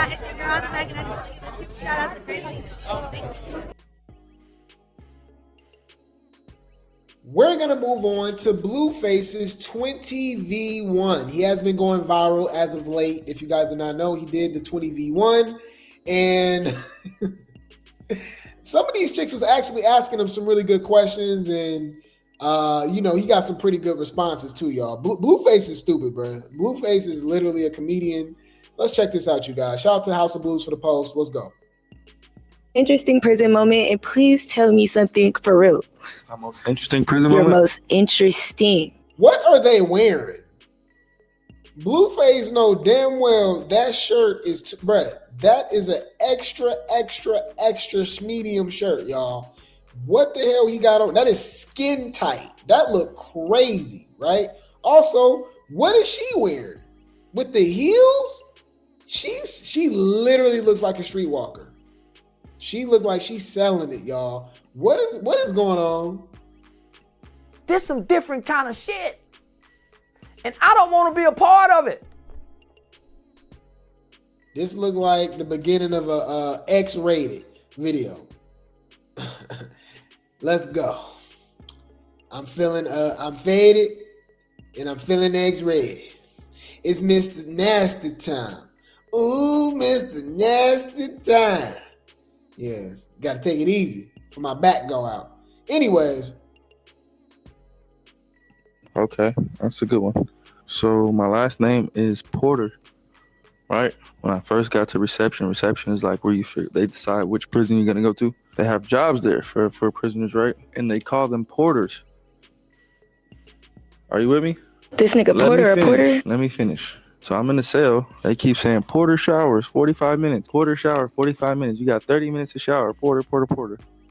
it's your girl on the mic, and I just want to give a huge shout out to Grape. We're going to move on to Blueface's 20v1. He has been going viral as of late. If you guys do not know, he did the 20v1. And some of these chicks was actually asking him some really good questions. And, he got some pretty good responses too, y'all. Blueface is stupid, bro. Blueface is literally a comedian. Let's check this out, you guys. Shout out to House of Blues for the post. Let's go. Interesting prison moment, and please tell me something for real. My most interesting prison Your moment? most interesting. What are they wearing? Blueface know damn well that shirt is, bruh, that is an extra medium shirt, y'all. What the hell he got on? That is skin tight. That look crazy, right? Also, what is she wearing? With the heels? She literally looks like a streetwalker. She looked like she's selling it, y'all. What is going on? This some different kind of shit. And I don't want to be a part of it. This looked like the beginning of a X-rated video. Let's go. I'm faded and I'm feeling X-rated. It's Mr. Nasty time. Ooh, Mr. Nasty time. Yeah, got to take it easy for my back go out. Anyways. Okay, that's a good one. So my last name is Porter, right? When I first got to reception is like where they decide which prison you're gonna go to. They have jobs there for prisoners, right? And they call them porters. Are you with me? This nigga Porter, a porter? Let me finish. So I'm in the cell. They keep saying porter showers, 45 minutes. Porter shower, 45 minutes. You got 30 minutes to shower. Porter.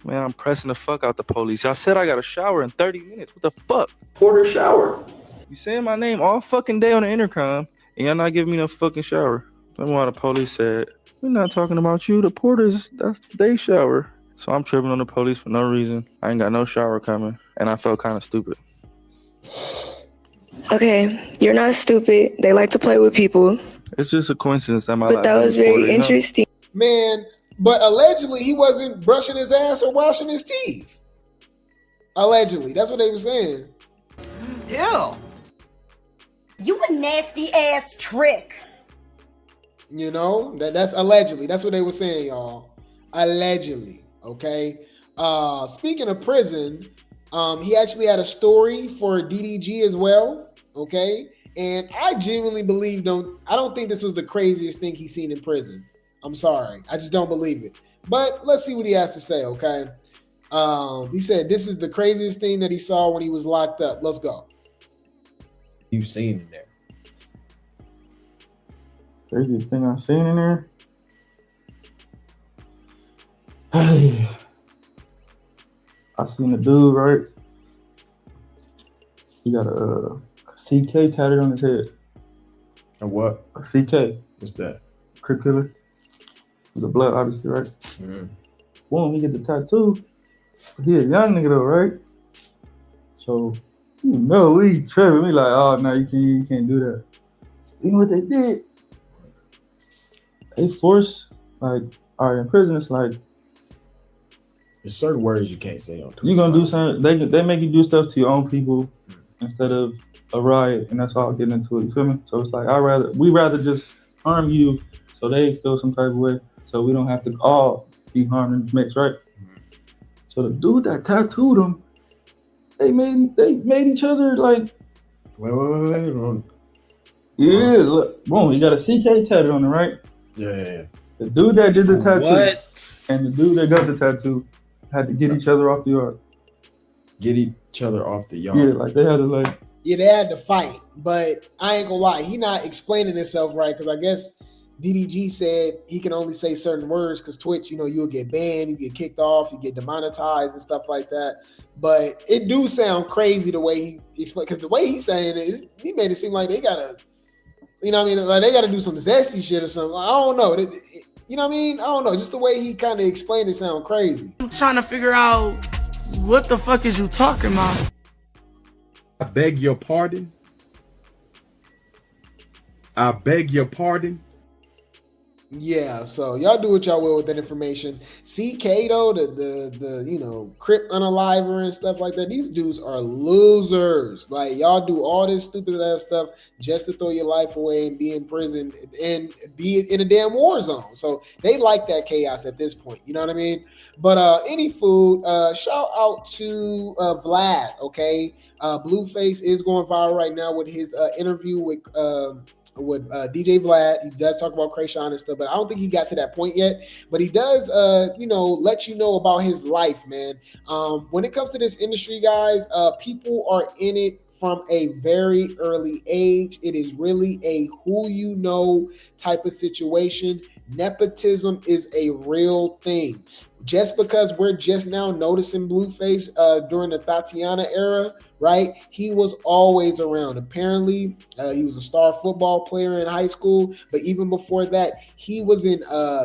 Man, I'm pressing the fuck out the police. I said I got a shower in 30 minutes. What the fuck? Porter shower. You saying my name all fucking day on the intercom, and y'all not giving me no fucking shower. That's why the police said, we're not talking about you. The porters, that's they shower. So I'm tripping on the police for no reason. I ain't got no shower coming, and I felt kind of stupid. Okay, you're not stupid. They like to play with people. It's just a coincidence that But that was very interesting. Man, but allegedly he wasn't brushing his ass or washing his teeth. Allegedly, that's what they were saying. Ew. You a nasty ass trick. You know, that's allegedly. That's what they were saying, y'all. Allegedly, okay? Speaking of prison, he actually had a story for DDG as well, okay? And I genuinely believe, I don't think this was the craziest thing he's seen in prison. I'm sorry. I just don't believe it. But let's see what he has to say, okay? He said this is the craziest thing that he saw when he was locked up. Let's go. You've seen in there. Craziest thing I've seen in there? Hey. I seen a dude, right? He got a CK tatted on his head. A what? A CK. What's that? Crip killer. The blood, obviously, right? Mm-hmm. Boom, he get the tattoo. He a young nigga though, right? So, we tripping. We like, oh no, you can't do that. You know what they did? They forced, like, all right, in prison, it's like, there's certain words you can't say on Twitter. You gonna do something, they make you do stuff to your own people instead of a riot, and that's all getting into it, you feel me? So it's like, we rather just harm you so they feel some type of way, so we don't have to all be harmed in the mix, right? So the dude that tattooed him, they made each other like, Wait. yeah, look, boom, he got a CK tattoo on it, right? Yeah. The dude that did the tattoo What? and the dude that got the tattoo had to get each other off the yard. Get each other off the yard. Yeah, like they had to like. Yeah, they had to fight, but I ain't gonna lie, he not explaining himself right, because I guess DDG said he can only say certain words because Twitch, you'll get banned, you get kicked off, you get demonetized and stuff like that. But it do sound crazy the way he explained, because the way he's saying it, he made it seem like they gotta, like they gotta do some zesty shit or something. I don't know. You know what I mean? I don't know. Just the way he kind of explained it sound crazy. I'm trying to figure out what the fuck is you talking about? I beg your pardon. I beg your pardon. Yeah, so y'all do what y'all will with that information. CK though, the Crip unaliver and stuff like that. These dudes are losers. Like y'all do all this stupid ass stuff just to throw your life away and be in prison and be in a damn war zone. So they like that chaos at this point. You know what I mean? But any food, shout out to Vlad. Okay, Blueface is going viral right now with his interview with DJ Vlad. He does talk about Krayshawn and stuff, but I don't think he got to that point yet. But he does, let you know about his life, man. When it comes to this industry, guys, people are in it from a very early age. It is really a who you know type of situation. Nepotism is a real thing. Just because we're just now noticing Blueface during the Tatiana era, right? He was always around. Apparently, he was a star football player in high school, but even before that, he was in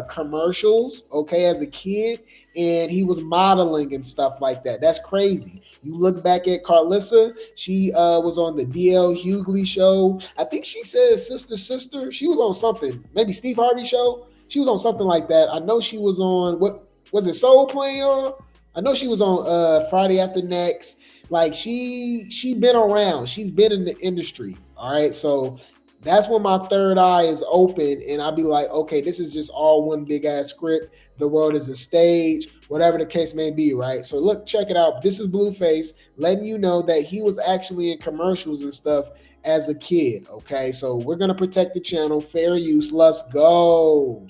commercials, okay, as a kid, and he was modeling and stuff like that. That's crazy. You look back at Karlissa, she was on the DL Hughley show. I think she said Sister. She was on something, maybe Steve Harvey show. She was on something like that. I know she was on, what was it, Soul Playing on? I know she was on Friday After Next. Like she been around. She's been in the industry. All right. So that's when my third eye is open and I'll be like, okay, this is just all one big ass script. The world is a stage, whatever the case may be, right? So look, check it out. This is Blueface letting you know that he was actually in commercials and stuff as a kid. Okay. So we're going to protect the channel. Fair use. Let's go.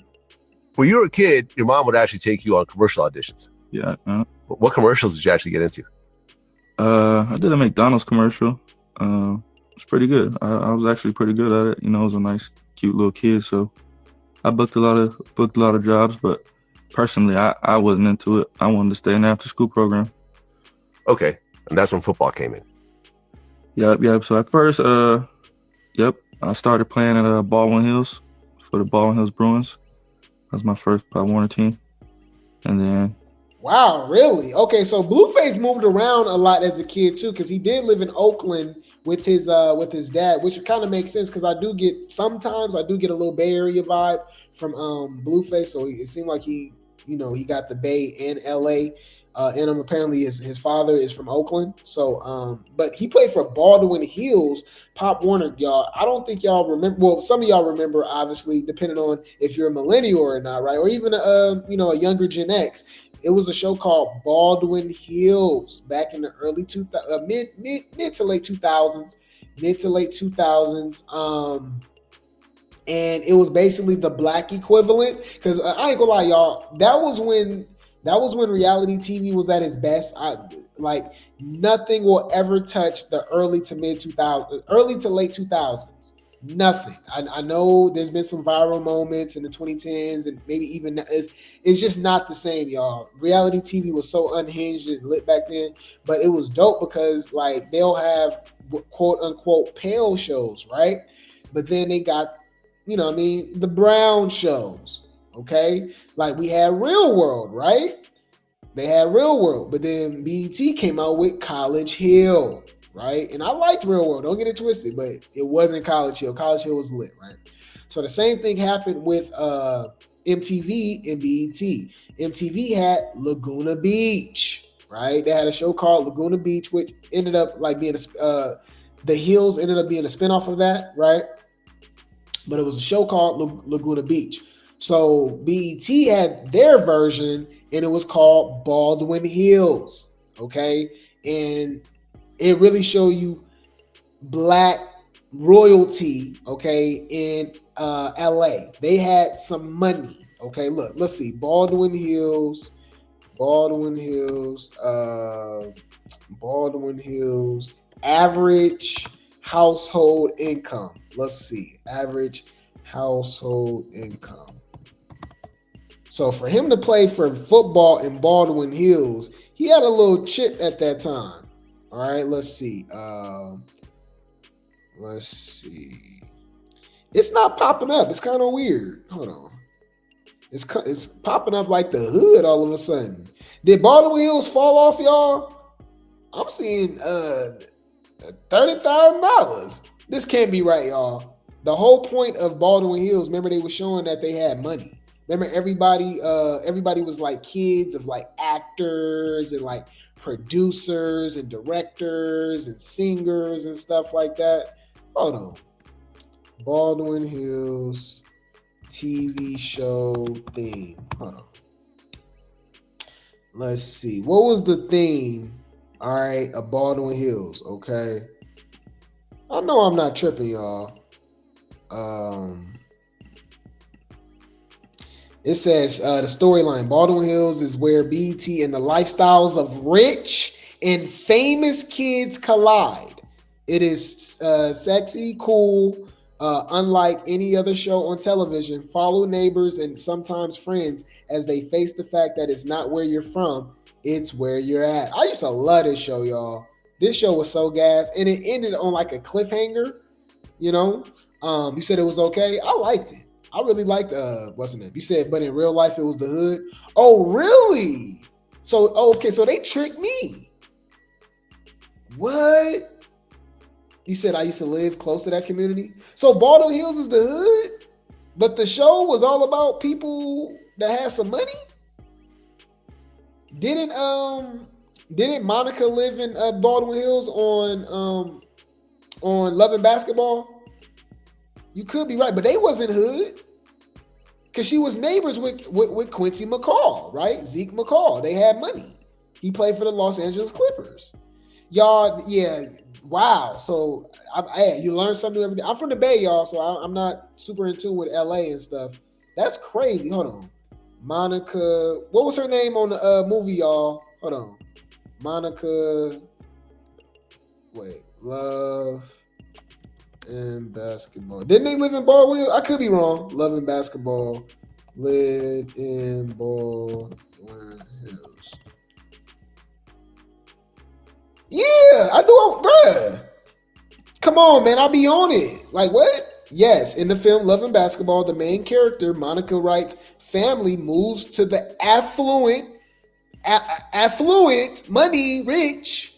When you were a kid, your mom would actually take you on commercial auditions. Yeah. What commercials did you actually get into? I did a McDonald's commercial. It's pretty good. I was actually pretty good at it. You know, I was a nice, cute little kid, so I booked a lot of jobs. But personally, I wasn't into it. I wanted to stay in the after school program. Okay, and that's when football came in. Yep. So at first, I started playing at Baldwin Hills for the Baldwin Hills Bruins. That was my first Pop Warner team, and then. Wow, really? Okay, so Blueface moved around a lot as a kid too, because he did live in Oakland with his dad, which kind of makes sense because I do get a little Bay Area vibe from Blueface. So it seemed like he got the Bay and LA in him. Apparently his father is from Oakland. So but he played for Baldwin Hills, Pop Warner, y'all. I don't think y'all remember. Well, some of y'all remember, obviously, depending on if you're a millennial or not, right? Or even a younger Gen X. It was a show called Baldwin Hills back in the early mid to late 2000s. And it was basically the black equivalent. Because I ain't gonna lie, y'all, that was when reality TV was at its best. Nothing will ever touch the early to late 2000s. Nothing. I know there's been some viral moments in the 2010s and maybe even it's just not the same, y'all. Reality TV was so unhinged and lit back then, but it was dope because like they'll have quote unquote pale shows, right? But then they got, the brown shows, okay? Like we had Real World, right? They had Real World, but then BET came out with College Hill. Right. And I liked Real World. Don't get it twisted, but it wasn't College Hill. College Hill was lit. Right. So the same thing happened with MTV and BET. MTV had Laguna Beach. Right. They had a show called Laguna Beach, which ended up like being The Hills ended up being a spinoff of that. Right. But it was a show called Laguna Beach. So BET had their version and it was called Baldwin Hills. Okay. And it really show you black royalty, okay, in LA. They had some money. Okay, look, let's see. Baldwin Hills, average household income. Let's see. Average household income. So for him to play for football in Baldwin Hills, he had a little chip at that time. All right, let's see. It's not popping up. It's kind of weird. Hold on. It's popping up like the hood all of a sudden. Did Baldwin Hills fall off, y'all? I'm seeing $30,000. This can't be right, y'all. The whole point of Baldwin Hills, remember they were showing that they had money. Remember everybody was like kids of like actors and like producers and directors and singers and stuff like that. Hold on. Baldwin Hills TV show theme. Hold on. Let's see. What was the theme? All right, of Baldwin Hills. Okay. I know I'm not tripping, y'all. It says the storyline Baldwin Hills is where BT and the lifestyles of rich and famous kids collide. It is sexy, cool, unlike any other show on television. Follow neighbors and sometimes friends as they face the fact that it's not where you're from, it's where you're at. I used to love this show, y'all. This show was so gas, and it ended on like a cliffhanger. You know, you said it was okay. I liked it. I really liked what's the name? You said, but in real life it was the hood. Oh, really? So okay, so they tricked me. What? You said I used to live close to that community. So Baldwin Hills is the hood, but the show was all about people that had some money. Didn't Monica live in Baldwin Hills on Love and Basketball? You could be right, but they wasn't hood because she was neighbors with Quincy McCall, right? Zeke McCall. They had money. He played for the Los Angeles Clippers. Y'all, yeah, wow. So you learn something every day. I'm from the Bay, y'all, so I'm not super in tune with LA and stuff. That's crazy. Hold on. Monica, what was her name on the movie, y'all? Hold on. Monica, Love and Basketball. Didn't they live in Baldwin Hills? I could be wrong. Love and Basketball lived in Baldwin Hills. Yeah, I do, bruh. Come on, man. I'll be on it. Like, what? Yes, in the film Love and Basketball, the main character, Monica Wright's family moves to the affluent, money, rich,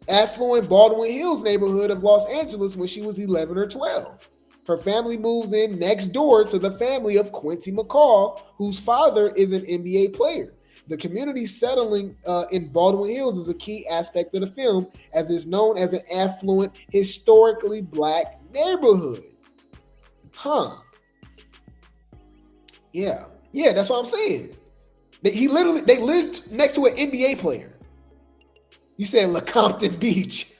affluent Baldwin Hills neighborhood of Los Angeles when she was 11 or 12. Her family moves in next door to the family of Quincy McCall, whose father is an NBA player. The community settling in Baldwin Hills is a key aspect of the film, as it's known as an affluent, historically black neighborhood. Huh. Yeah, that's what I'm saying. They lived next to an NBA player. You said LeCompton Beach.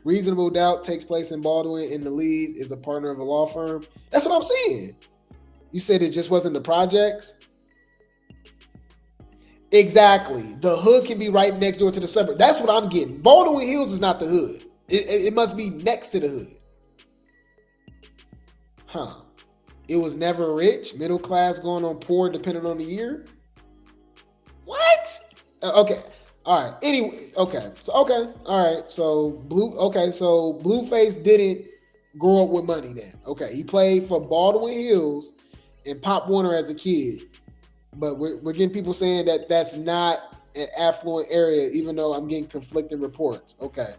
Reasonable Doubt takes place in Baldwin, and the lead is a partner of a law firm. That's what I'm saying. You said it just wasn't the projects? Exactly. The hood can be right next door to the suburb. That's what I'm getting. Baldwin Hills is not the hood. It must be next to the hood. Huh. It was never rich, middle class going on poor depending on the year. What? Okay. All right. Anyway, okay. All right. So Blueface didn't grow up with money then. Okay. He played for Baldwin Hills and Pop Warner as a kid. But we're getting people saying that that's not an affluent area, even though I'm getting conflicting reports. Okay.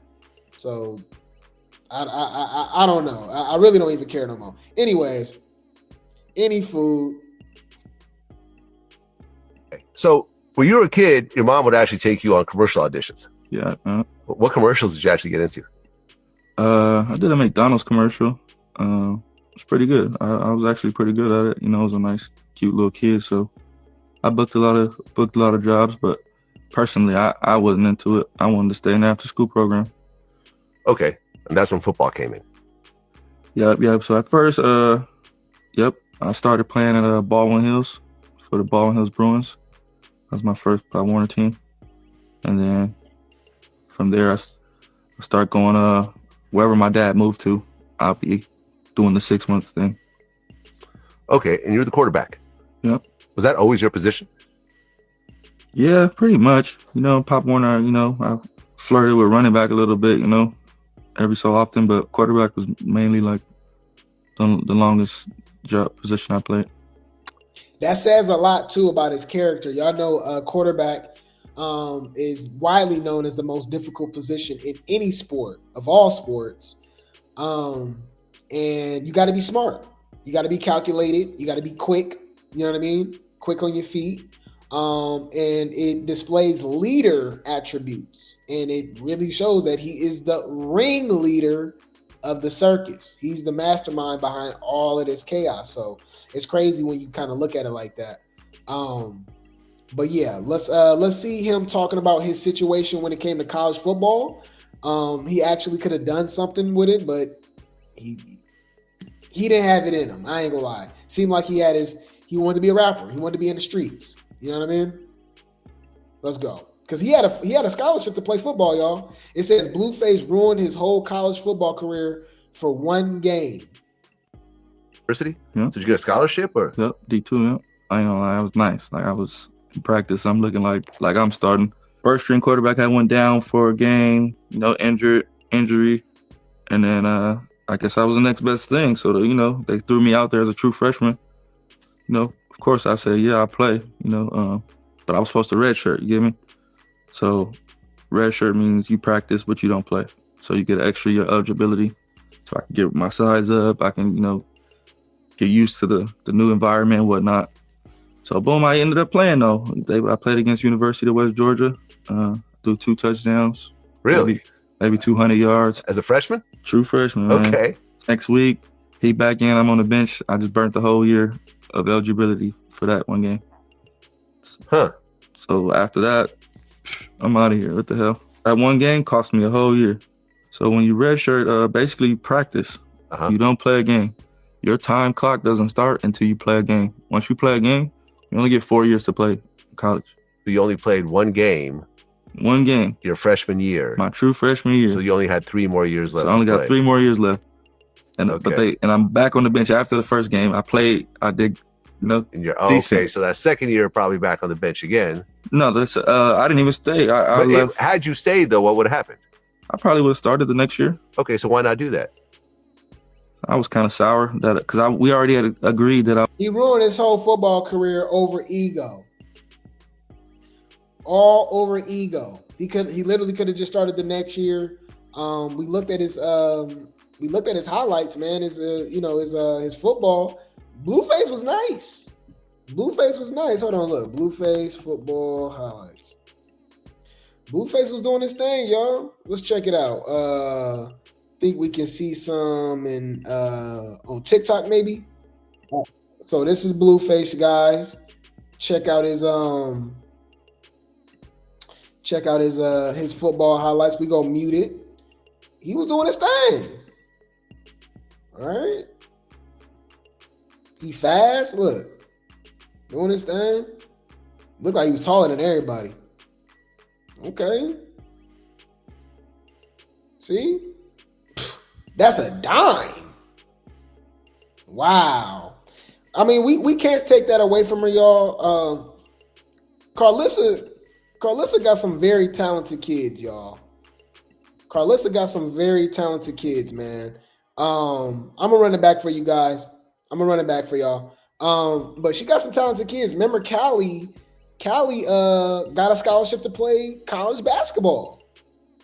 So I don't know. I really don't even care no more. Anyways, any food. So when you were a kid, your mom would actually take you on commercial auditions. Yeah. What commercials did you actually get into? I did a McDonald's commercial. It's pretty good. I was actually pretty good at it. You know, I was a nice, cute little kid, so I booked a lot of jobs. But personally, I wasn't into it. I wanted to stay in the after school program. Okay, and that's when football came in. Yep. So at first, I started playing at Baldwin Hills for the Baldwin Hills Bruins. That was my first Pop Warner team, and then from there I start going wherever my dad moved to. I'll be doing the 6 months thing. Okay, and you're the quarterback. Yep. Was that always your position? Yeah, pretty much. You know, Pop Warner, you know, I flirted with running back a little bit, you know, every so often, but quarterback was mainly like the longest job position I played. That says a lot too about his character. Y'all know quarterback is widely known as the most difficult position in any sport, of all sports. And you got to be smart. You got to be calculated. You got to be quick. You know what I mean? Quick on your feet. And it displays leader attributes. And it really shows that he is the ringleader of the circus. He's the mastermind behind all of this chaos. So it's crazy when you kind of look at it like that. But yeah, let's see him talking about his situation when it came to college football. He actually could have done something with it, but he didn't have it in him. I ain't gonna lie. Seemed like he wanted to be a rapper. He wanted to be in the streets. You know what I mean? Let's go. Because he had a scholarship to play football, y'all. It says Blueface ruined his whole college football career for one game. University? Yeah. Did you get a scholarship or? Yep, D2. Yep. I ain't gonna lie, it was nice. Like I was in practice, I'm looking like I'm starting. First string quarterback, I went down for a game, injury, and then I guess I was the next best thing. So they threw me out there as a true freshman. Of course I said, yeah, I'll play. But I was supposed to redshirt. You get me? So redshirt means you practice but you don't play. So you get extra year eligibility. So I can get my size up. I can get used to the new environment and whatnot. So boom, I ended up playing though. I played against University of West Georgia. Threw 2 touchdowns. Really? Maybe 200 yards. As a freshman? True freshman, man. Okay. Next week, he back in. I'm on the bench. I just burnt the whole year of eligibility for that one game. Huh. So after that, I'm out of here. What the hell? That one game cost me a whole year. So when you redshirt, basically you practice. You don't play a game. Your time clock doesn't start until you play a game. Once you play a game, you only get 4 years to play in college. So you only played one game. One game. Your freshman year. My true freshman year. So you only had 3 more years left. So I only got 3 more years left. And okay. and I'm back on the bench after the first game. I did, And you're decent. okay. So that second year, probably back on the bench again. No, I didn't even stay. I left. Had you stayed though, what would have happened? I probably would have started the next year. Okay, so why not do that? I was kind of sour because we already had agreed that He ruined his whole football career over ego. All over ego. He literally could have just started the next year. We looked at his highlights, man. His football. Blueface was nice. Hold on, look. Blueface football highlights. Blueface was doing his thing, y'all. Let's check it out. Think we can see some on TikTok, maybe. So this is Blueface, guys. Check out his football highlights. We gonna mute it. He was doing his thing. All right. He fast. Look, doing his thing. Looked like he was taller than everybody. Okay. See? That's a dime. Wow. I mean, we can't take that away from her, y'all. Karlissa got some very talented kids, y'all. Karlissa got some very talented kids, man. I'm gonna run it back for you guys. I'm gonna run it back for y'all. But she got some talented kids. Remember, Callie got a scholarship to play college basketball.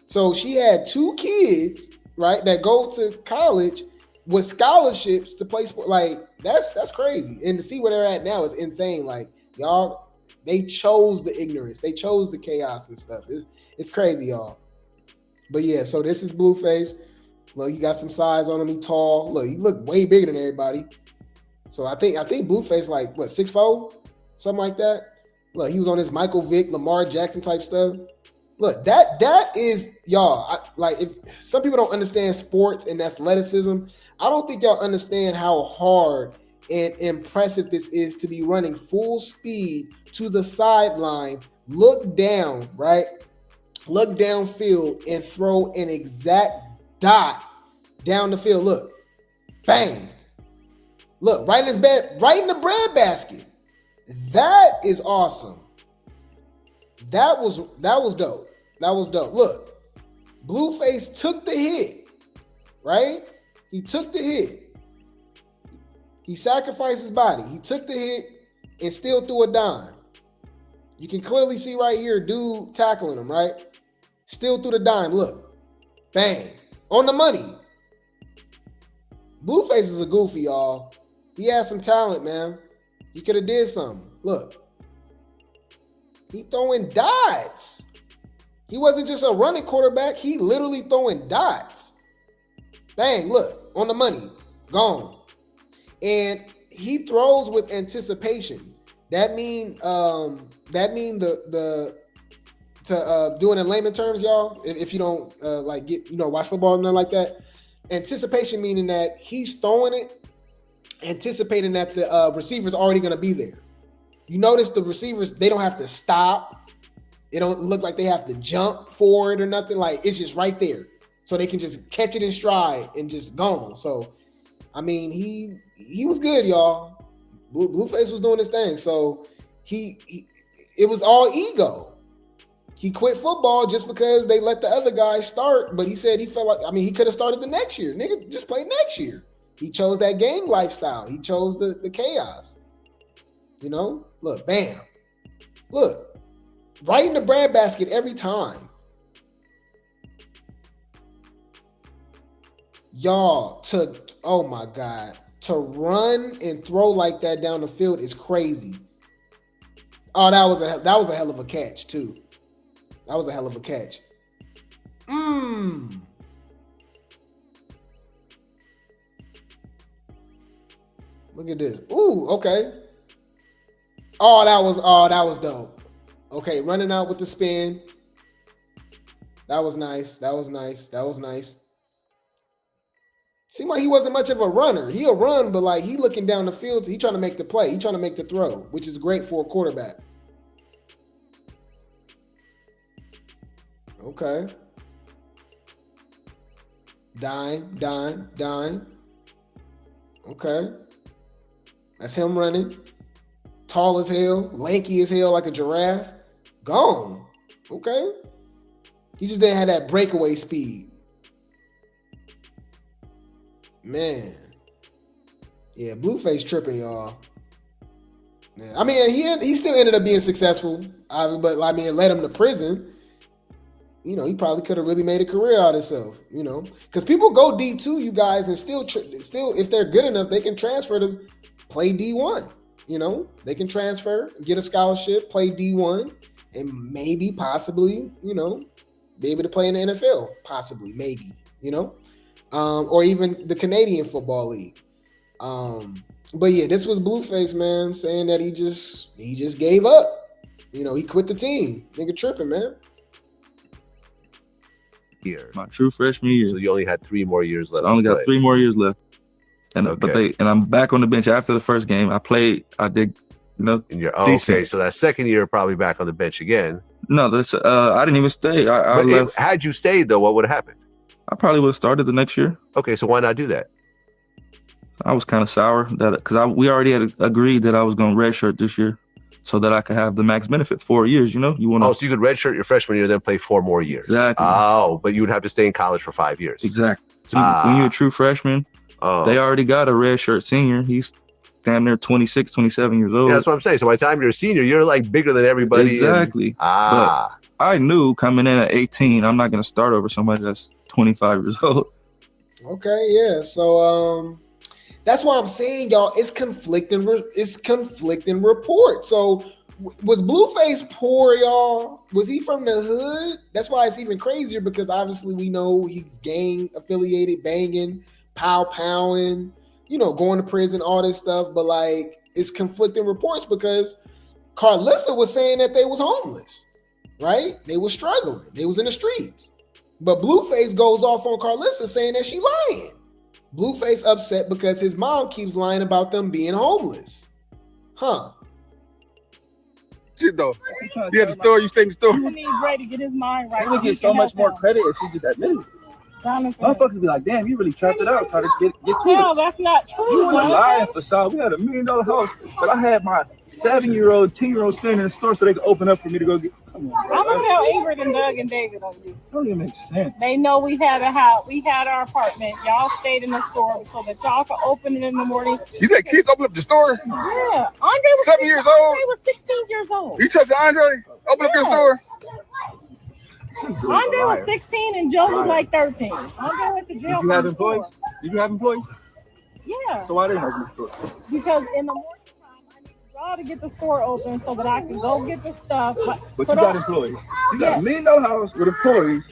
So she had 2 kids, right, that go to college with scholarships to play sport. Like that's crazy. And to see where they're at now is insane. Like y'all, they chose the ignorance, they chose the chaos and stuff. It's crazy, y'all. But yeah, so this is Blueface. Look, he got some size on him. He tall. Look, he look way bigger than everybody. So I think Blueface like what 6'4", something like that. Look, he was on this Michael Vick, Lamar Jackson type stuff. Look, that is y'all. If some people don't understand sports and athleticism, I don't think y'all understand how hard and impressive this is to be running full speed to the sideline, look down, right? Look downfield and throw an exact dot down the field. Look, bang. Look, right in his bed, right in the bread basket. That is awesome. That was dope. That was dope. Look, Blueface took the hit, right? He took the hit. He sacrificed his body. He took the hit and still threw a dime. You can clearly see right here, dude tackling him, right? Still threw the dime. Look, bang, on the money. Blueface is a goofy, y'all. He has some talent, man. He could have did something. Look. He throwing dots. He wasn't just a running quarterback. He literally throwing dots. Bang, look, on the money. Gone. And he throws with anticipation. That mean doing in layman terms, y'all, if you don't watch football and nothing like that. Anticipation meaning that he's throwing it, anticipating that the receiver's already going to be there. You notice the receivers, they don't have to stop. It don't look like they have to jump forward or nothing. Like, it's just right there. So they can just catch it in stride and just gone. So, I mean, he was good, y'all. Blueface was doing his thing. So, it was all ego. He quit football just because they let the other guys start, but he said he felt like, I mean, he could have started the next year. Nigga, just play next year. He chose that gang lifestyle. He chose the chaos. You know? Look, bam. Look. Right in the breadbasket every time. Y'all, oh my God, to run and throw like that down the field is crazy. Oh, that was a hell of a catch, too. That was a hell of a catch. Look at this. Ooh, okay. Oh, that was dope. Okay, running out with the spin. That was nice. Seemed like he wasn't much of a runner. He'll run, but like he looking down the field. He trying to make the play. He trying to make the throw, which is great for a quarterback. Okay. Dime. Okay. That's him running. Tall as hell, lanky as hell like a giraffe. Gone. Okay. He just didn't have that breakaway speed. Man. Yeah, Blueface tripping, y'all. Man. I mean, he still ended up being successful, but I mean, it led him to prison. You know, he probably could have really made a career out of himself, you know, because people go D2, you guys, and still, if they're good enough, they can transfer to play D1. You know, they can transfer, get a scholarship, play D1, and maybe, possibly, you know, be able to play in the NFL. Possibly, maybe, you know, or even the Canadian Football League. But yeah, this was Blueface, man, saying that he just gave up. You know, he quit the team. Nigga tripping, man. Year. My true freshman year. So you only had 3 more years left. So I only got 3 more years left. And okay. And I'm back on the bench after the first game. I did, you know. And okay, so that second year probably back on the bench again. No, that's I didn't even stay. I left. Had you stayed though, what would have happened? I probably would have started the next year. Okay, so why not do that? I was kind of sour because we already had agreed that I was going to redshirt this year, so that I could have the max benefit 4 years. You know, so you could redshirt your freshman year, then play 4 more years. Exactly. Oh, but you would have to stay in college for 5 years. Exactly. So when you're a true freshman, they already got a redshirt senior. He's damn near 26, 27 years old. Yeah, that's what I'm saying. So by the time you're a senior, you're like bigger than everybody. Exactly. But I knew coming in at 18, I'm not going to start over somebody that's 25 years old. Okay, yeah. So that's why I'm saying, y'all, it's conflicting reports. So was Blueface poor, y'all? Was he from the hood? That's why it's even crazier, because obviously we know he's gang affiliated, banging, powing, you know, going to prison, all this stuff. But like, it's conflicting reports because Karlissa was saying that they was homeless, right? They was struggling. They was in the streets. But Blueface goes off on Karlissa saying that she lying. Blueface upset because his mom keeps lying about them being homeless. Huh. Shit though. You had the story, you stay in the story. We need Ray to get his mind right. He would get so much more credit if she just admitted it. Motherfuckers be like, damn, you really trapped it out, try to get to it. No, that's not true. You were lying for Saul. We had $1 million house, but I had my 7-year-old, 10-year-old standing in the store so they could open up for me to go get. I'm gonna tell Ingrid and Doug and David on you. Don't even make sense. They know we had a house, we had our apartment. Y'all stayed in the store so that y'all could open it in the morning. You let kids open up the store? Yeah, Andre was 7 years old. Andre was 16 years old. You trust Andre? Open up your store. Andre was 16 and Joe was like 13. Andre went to jail. Did you have employees? Yeah. So why didn't open the store? Because in the morning time, I need y'all to get the store open so that I can go get the stuff. But you got employees. You got $1 million house with employees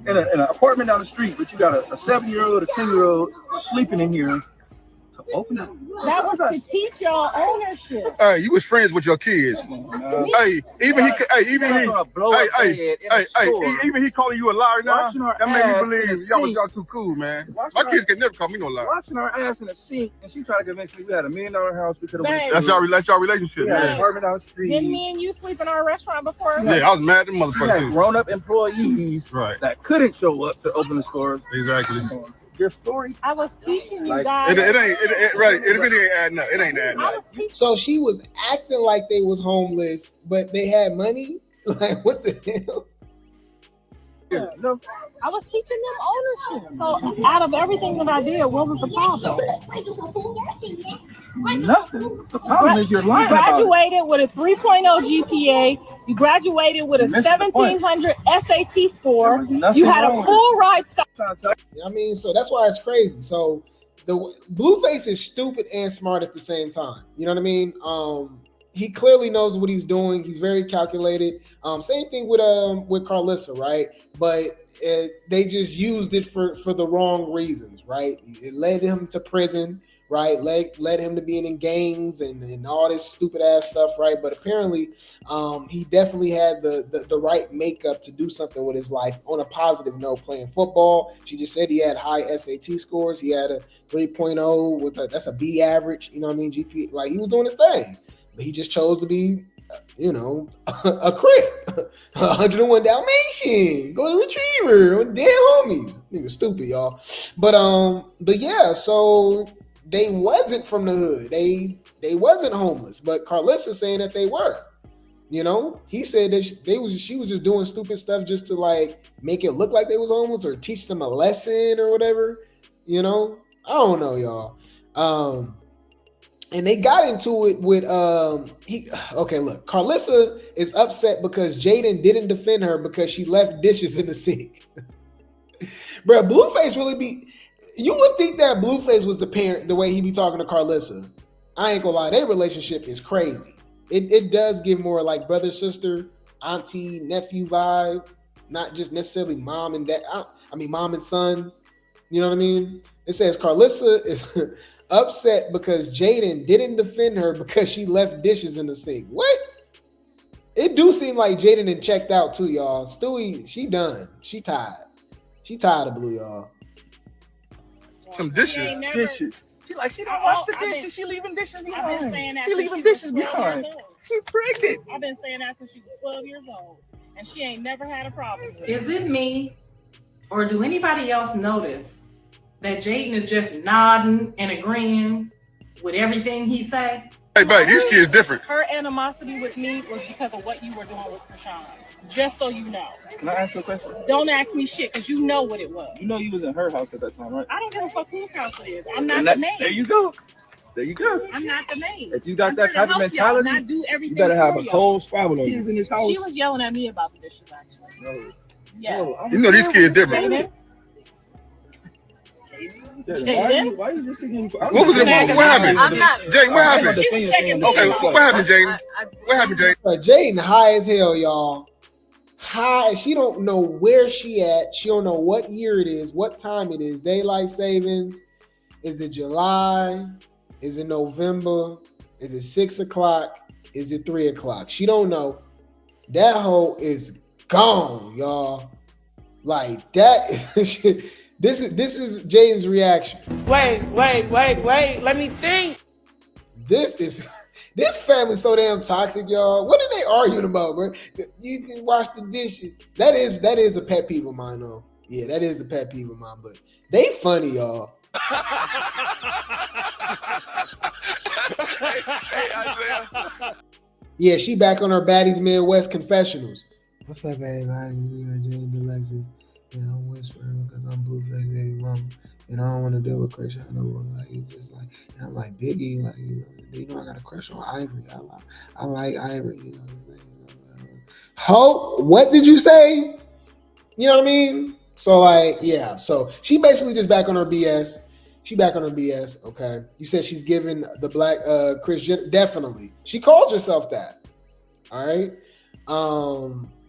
in an apartment down the street, but you got a 7-year-old, a 10-year-old sleeping in here to open it. That was to teach y'all ownership. Hey, you was friends with your kids. Hey, even he calling you a liar now. That made me believe y'all too cool, man. My kids can never call me no liar. Watching our ass in the sink, and she tried to convince me we had $1 million house. We could have went. That's y'all relationship, Yeah, man. apartment down the street. Didn't me and you sleep in our restaurant before? Yeah, I was mad at the We motherfucker had too. grown-up employees Right. that couldn't show up to open the stores. Exactly. Your story. I was teaching you Like, guys. It really ain't adding up. It ain't adding I up. was teaching. So she was acting like they was homeless, but they had money. Like what the hell? No, I was teaching them ownership. So out of everything that I did, what was the problem? nothing. The problem is you're You lying about it. graduated with a 3.0 GPA. You graduated with a You missed the point. 1700 SAT score. There was nothing You had wrong a with full ride stop. I mean, so that's why it's crazy. So the Blueface is stupid and smart at the same time. You know what I mean? He clearly knows what he's doing. He's very calculated. Same thing with Karlissa, right? But they just used it for the wrong reasons, right? It led him to prison, right? Led him to being in gangs and all this stupid ass stuff, right? But apparently, he definitely had the right makeup to do something with his life on a positive note, playing football. She just said he had high SAT scores. He had a 3.0 with that's a B average. You know what I mean? GPA, like he was doing his thing. But he just chose to be, a Crip, 101 Dalmatian, golden retriever, dead homies. Nigga stupid, y'all. But yeah, so they wasn't from the hood. They wasn't homeless. But Karlissa saying that they were. You know, he said that she was just doing stupid stuff just to like make it look like they was homeless or teach them a lesson or whatever. You know, I don't know, y'all. And they got into it with look, Karlissa is upset because Jaidyn didn't defend her because she left dishes in the sink. Bro, Blueface really be. You would think that Blueface was the parent the way he be talking to Karlissa. I ain't gonna lie, their relationship is crazy. It does give more like brother, sister, auntie, nephew vibe, not just necessarily mom and dad. Mom and son. You know what I mean? It says Karlissa is upset because Jaidyn didn't defend her because she left dishes in the sink. What? It do seem like Jaidyn had checked out too, y'all. Stewie, she done. She tired. She tired of Blue, y'all. Some dishes. Dishes. She don't wash the dishes. She leaving dishes behind. I've been saying that She since leaving she was dishes 12 behind. years old. She pregnant. I've been saying that since she was 12 years old. And she ain't never had a problem with it. Is it me, or do anybody else notice that Jaidyn is just nodding and agreeing with everything he say? Hey, babe, these kids different. Her animosity with me was because of what you were doing with Krishan. Just so you know. Can I ask you a question? Don't ask me shit, because you know what it was. You know you was in her house at that time, right? I don't give a fuck whose house it is. I'm not the maid. There you go. There you go. I'm not the maid. If you got I'm that here to type of help y'all, mentality, not do everything you better have for a y'all. cold squabble on kids in this house. She was yelling at me about the dishes, actually. No. Yes. You know these kids different. Jaidyn? Why you listening? What was it? What happened? I'm not- Jaidyn, what happened? She was checking me Okay, out. what happened, Jaidyn? What happened, Jaidyn? Jaidyn high as hell, y'all. High. She don't know where she at. She don't know what year it is, what time it is. Daylight savings. Is it July? Is it November? Is it 6 o'clock? Is it 3 o'clock? She don't know. That hoe is gone, y'all. Like that. This is Jaidyn's reaction. Wait. Let me think. This family so damn toxic, y'all. What are they arguing about, bro? You can wash the dishes. That is a pet peeve of mine, though. Yeah, that is a pet peeve of mine. But they funny, y'all. Yeah, she back on her Baddies Midwest confessionals. What's up, everybody? We got Jaidyn Alexis, and I'm whispering because I'm Blueface baby mama, and I don't want to deal with Christian no more. Like it's just like, and I'm like Biggie, like you know I got a crush on Ivory. I like Ivory. You know. Hope. What did you say? You know what I mean? So like, yeah. So she basically just back on her BS. She back on her BS. Okay. You said she's giving the black Kris Jenner. Definitely. She calls herself that. All right.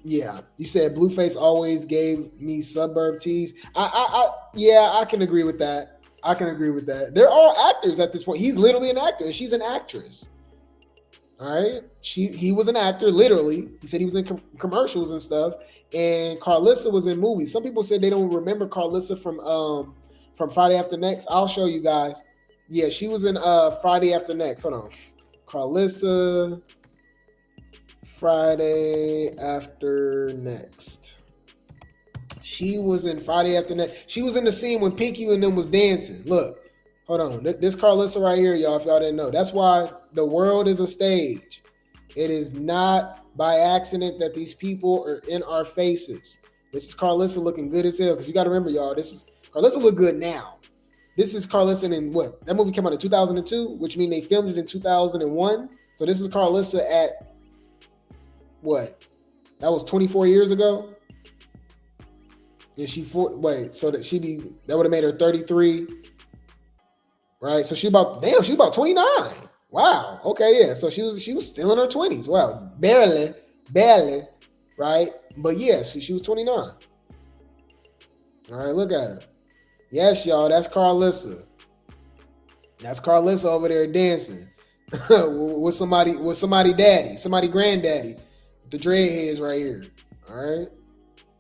Yeah. You said Blueface always gave me suburb tease. I can agree with that. I can agree with that. They're all actors at this point. He's literally an actor and she's an actress. All right. He was an actor, literally. He said he was in commercials and stuff. And Karlissa was in movies. Some people said they don't remember Karlissa from Friday After Next. I'll show you guys. Yeah, she was in Friday After Next. Hold on. Karlissa, Friday After Next. She was in Friday After Next. She was in the scene when Pinky and them was dancing. Look, hold on. This Karlissa right here, y'all, if y'all didn't know. That's why the world is a stage. It is not by accident that these people are in our faces. This is Karlissa looking good as hell. Because you got to remember, y'all, Karlissa look good now. This is Karlissa in what? That movie came out in 2002, which means they filmed it in 2001. So this is Karlissa at what? That was 24 years ago. And that would have made her 33. Right? So she about 29. Wow. Okay, yeah. So she was still in her 20s. Wow. Barely. Right? But yes, she was 29. All right, look at her. Yes, y'all, that's Karlissa. That's Karlissa over there dancing with somebody daddy, somebody granddaddy, with the dreadheads right here. All right.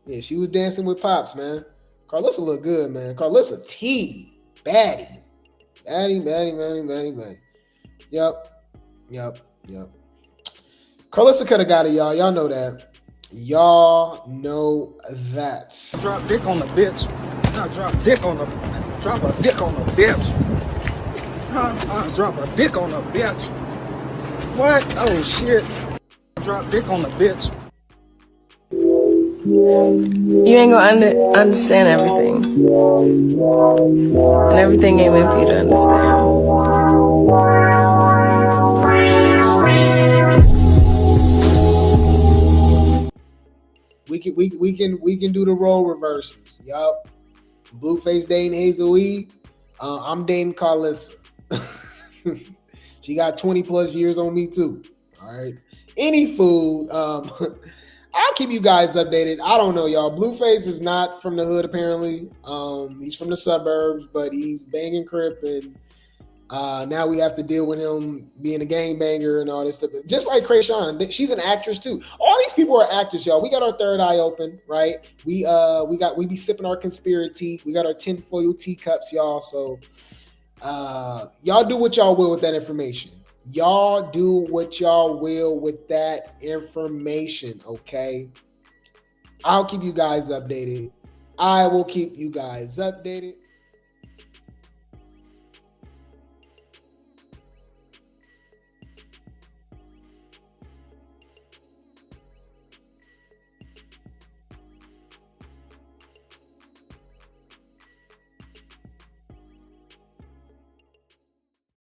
Yeah, she was dancing with Pops, man. Karlissa look good, man. Karlissa T. Baddie. Yep. Karlissa could have got it, y'all. Y'all know that. Drop dick on the bitch. Drop a dick on the bitch. Drop a dick on the bitch. What? Oh shit. Drop dick on the bitch. You ain't gonna understand everything. And everything ain't meant for you to understand. We can do the role reverses. Yup. Blueface dating Hazel E. I'm dating Karlissa. She got 20 plus years on me too. All right. Any food. I'll keep you guys updated. I don't know, y'all. Blueface is not from the hood, apparently. He's from the suburbs, but he's banging Crip, and now we have to deal with him being a gangbanger and all this stuff. Just like Krayshawn, she's an actress too. All these people are actors, y'all. We got our third eye open, right? We be sipping our conspiracy. We got our tinfoil teacups, y'all. So y'all do what y'all will with that information. Y'all do what y'all will with that information, okay? I'll keep you guys updated. I will keep you guys updated.